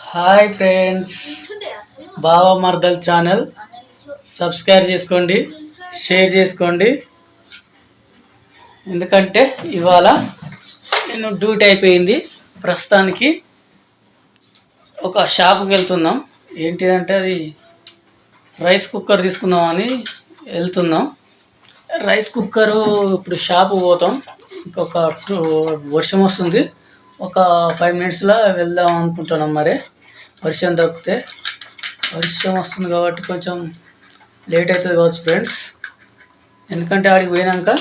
Hi friends, బావ మర్దల్ channel subscribe చేసుకోండి, share చేసుకోండి. ఎందుకంటే ఇవాళ నేను డ్యూటీ అయిపోయింది. ప్రస్తుతానికి ఒక షాప్కి వెళ్తున్నాం. ఏంటిదంటే అది రైస్ కుక్కర్ తీసుకుందామని వెళ్తున్నాం. రైస్ కుక్కరు ఇప్పుడు షాపు పోతాం. ఇంకొక వర్షం వస్తుంది, ఒక 5 మినిట్స్లో వెళ్దాం అనుకుంటున్నాం. మరి వర్షం దొరికితే, వర్షం వస్తుంది కాబట్టి కొంచెం లేట్ అవుతుంది కావచ్చు ఫ్రెండ్స్. ఎందుకంటే ఆడికి పోయినాక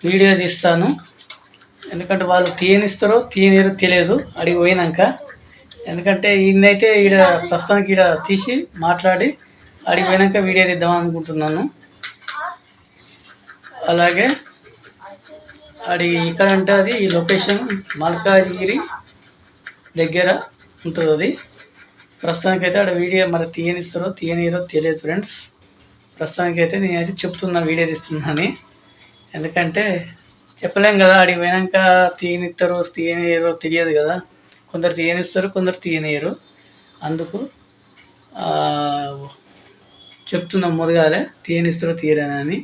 వీడియో తీస్తాను. ఎందుకంటే వాళ్ళు తీయనిస్తారో తీయనిరో తెలియదు ఆడికి పోయినాక. ఎందుకంటే ఈయనైతే ఈడ ప్రస్తుతానికి ఈడ తీసి మాట్లాడి ఆడికి పోయినాక వీడియో తీద్దాం అనుకుంటున్నాను. అలాగే ఇక్కడ అంటే అది ఈ లొకేషన్ మల్కాజ్గిరి దగ్గర ఉంటుంది. అది ప్రస్తుతానికి అయితే ఆడ వీడియో మరి తీయనిస్తారో తీయనిరో తెలియదు ఫ్రెండ్స్. ప్రస్తుతానికి అయితే నేనైతే చెప్తున్నా వీడియో తీస్తున్నాను. ఎందుకంటే చెప్పలేం కదా, ఆడికి పోయినాక తీయనిస్తారో తీయనిరో తెలియదు కదా. కొందరు తీయనిస్తారు, కొందరు తీయనియరు. అందుకు చెప్తున్నాం ముందుగానే తీయనిస్తారో తీయరని.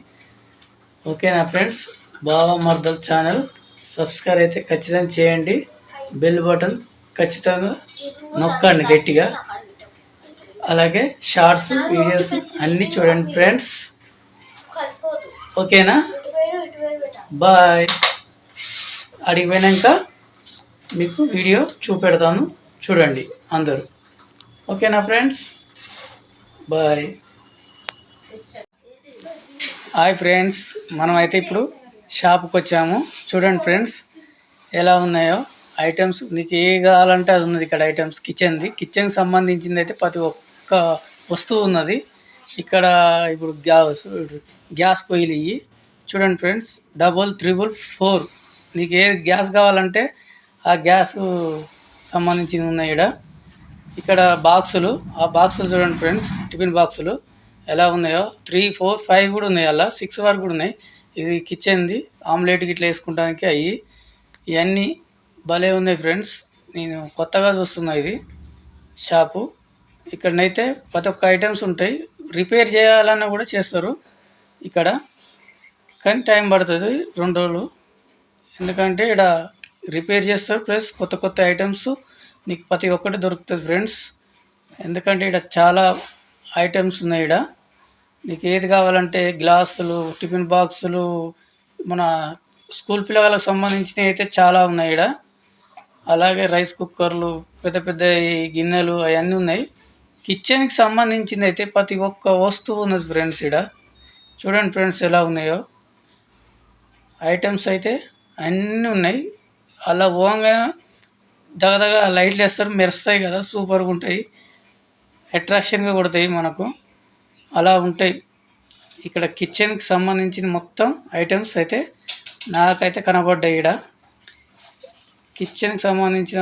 ఓకేనా ఫ్రెండ్స్, బావ మర్దల్ ఛానల్ సబ్స్క్రైబ్ అయితే ఖచ్చితంగా చేయండి. బెల్ బటన్ ఖచ్చితంగా నొక్కండి గట్టిగా. అలాగే షార్ట్స్ వీడియోస్ అన్నీ చూడండి ఫ్రెండ్స్. ఓకేనా, బాయ్. అడిగిపోయినాక మీకు వీడియో చూపెడతాను, చూడండి అందరూ. ఓకేనా ఫ్రెండ్స్, బాయ్. హాయ్ ఫ్రెండ్స్, మనం అయితే ఇప్పుడు షాప్కి వచ్చాము. చూడండి ఫ్రెండ్స్ ఎలా ఉన్నాయో ఐటమ్స్. నీకు ఏ కావాలంటే అది ఉన్నది ఇక్కడ. ఐటమ్స్ కిచెన్కి సంబంధించింది అయితే ప్రతి ఒక్క వస్తువు ఉన్నది ఇక్కడ. ఇప్పుడు గ్యాస్ పొయ్యిలు ఇవి చూడండి ఫ్రెండ్స్, 3344. నీకు ఏ గ్యాస్ కావాలంటే ఆ గ్యాస్ సంబంధించినవి ఉన్నాయి ఇక్కడ బాక్సులు. ఆ బాక్సులు చూడండి ఫ్రెండ్స్, టిఫిన్ బాక్సులు ఎలా ఉన్నాయో. 3, 4, 5 కూడా ఉన్నాయి, అలా 6 వరకు కూడా ఉన్నాయి. ఇది కిచెన్ది, ఆమ్లెట్ గిట్లా వేసుకోవడానికి అవి. ఇవన్నీ భలే ఉన్నాయి ఫ్రెండ్స్. నేను కొత్తగా చూస్తున్నా ఇది షాపు. ఇక్కడనైతే ప్రతి ఒక్క ఐటమ్స్ ఉంటాయి. రిపేర్ చేయాలన్నా కూడా చేస్తారు ఇక్కడ, కానీ టైం పడుతుంది 2 రోజులు. ఎందుకంటే ఇక్కడ రిపేర్ చేస్తారు, ప్లస్ కొత్త కొత్త ఐటమ్స్ నీకు ప్రతి ఒక్కటి దొరుకుతుంది ఫ్రెండ్స్. ఎందుకంటే ఇక్కడ చాలా ఐటమ్స్ ఉన్నాయి. ఇక్కడ నీకు ఏది కావాలంటే గ్లాసులు, టిఫిన్ బాక్సులు, మన స్కూల్ పిల్లలకు సంబంధించినవి అయితే చాలా ఉన్నాయి ఇక్కడ. అలాగే రైస్ కుక్కర్లు, పెద్ద పెద్ద గిన్నెలు అవన్నీ ఉన్నాయి. కిచెన్కి సంబంధించింది అయితే ప్రతి ఒక్క వస్తువు ఉన్నది ఫ్రెండ్స్ ఇక్కడ. చూడండి ఫ్రెండ్స్ ఎలా ఉన్నాయో ఐటమ్స్ అయితే అన్నీ ఉన్నాయి. అలా పోగా దగదగ లైట్లు వేస్తారు, మెరుస్తాయి కదా, సూపర్గా ఉంటాయి, అట్రాక్షన్గా కొడతాయి మనకు. అలా ఉంటాయి ఇక్కడ. కిచెన్కి సంబంధించిన మొత్తం ఐటమ్స్ అయితే నాకైతే కనబడ్డాయి ఇక్కడ. కిచెన్కి సంబంధించిన